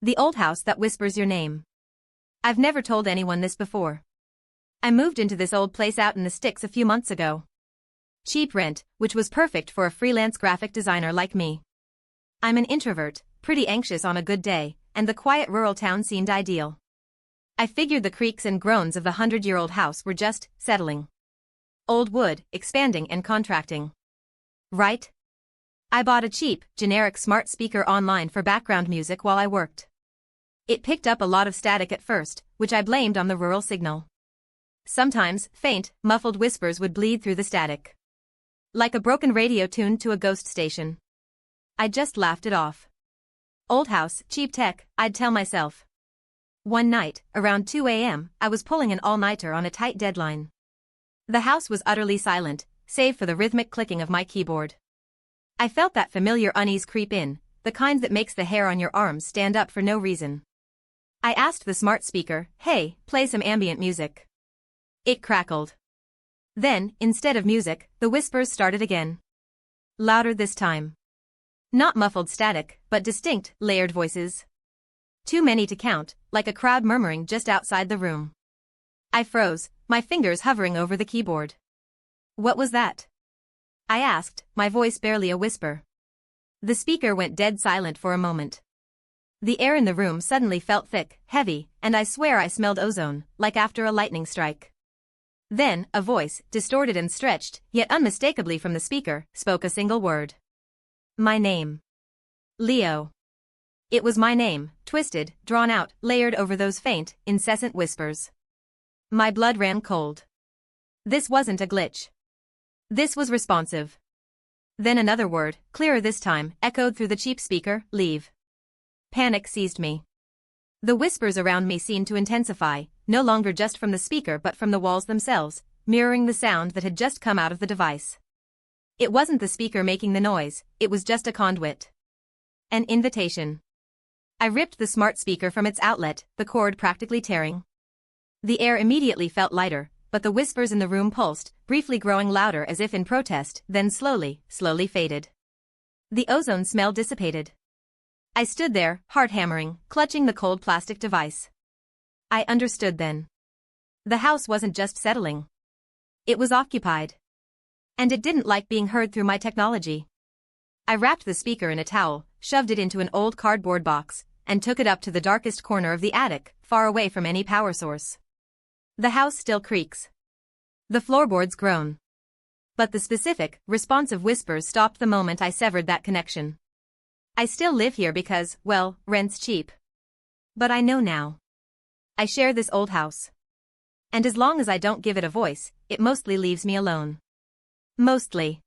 The old house that whispers your name. I've never told anyone this before. I moved into this old place out in the sticks a few months ago. Cheap rent, which was perfect for a freelance graphic designer like me. I'm an introvert, pretty anxious on a good day, and the quiet rural town seemed ideal. I figured the creaks and groans of the 100-year-old house were just settling. Old wood, expanding and contracting. Right? I bought a cheap, generic smart speaker online for background music while I worked. It picked up a lot of static at first, which I blamed on the rural signal. Sometimes, faint, muffled whispers would bleed through the static. Like a broken radio tuned to a ghost station. I just laughed it off. Old house, cheap tech, I'd tell myself. One night, around 2 a.m., I was pulling an all-nighter on a tight deadline. The house was utterly silent, save for the rhythmic clicking of my keyboard. I felt that familiar unease creep in, the kind that makes the hair on your arms stand up for no reason. I asked the smart speaker, "Hey, play some ambient music." It crackled. Then, instead of music, the whispers started again. Louder this time. Not muffled static, but distinct, layered voices. Too many to count, like a crowd murmuring just outside the room. I froze, my fingers hovering over the keyboard. What was that? I asked, my voice barely a whisper. The speaker went dead silent for a moment. The air in the room suddenly felt thick, heavy, and I swear I smelled ozone, like after a lightning strike. Then, a voice, distorted and stretched, yet unmistakably from the speaker, spoke a single word. My name. Leo. It was my name, twisted, drawn out, layered over those faint, incessant whispers. My blood ran cold. This wasn't a glitch. This was responsive. Then another word, clearer this time, echoed through the cheap speaker, leave. Panic seized me. The whispers around me seemed to intensify, no longer just from the speaker but from the walls themselves, mirroring the sound that had just come out of the device. It wasn't the speaker making the noise, it was just a conduit. An invitation. I ripped the smart speaker from its outlet, the cord practically tearing. The air immediately felt lighter, but the whispers in the room pulsed, briefly growing louder as if in protest, then slowly faded. The ozone smell dissipated. I stood there, heart hammering, clutching the cold plastic device. I understood then. The house wasn't just settling. It was occupied. And it didn't like being heard through my technology. I wrapped the speaker in a towel, shoved it into an old cardboard box, and took it up to the darkest corner of the attic, far away from any power source. The house still creaks. The floorboards groan. But the specific, responsive whispers stopped the moment I severed that connection. I still live here because, well, rent's cheap. But I know now. I share this old house. And as long as I don't give it a voice, it mostly leaves me alone. Mostly.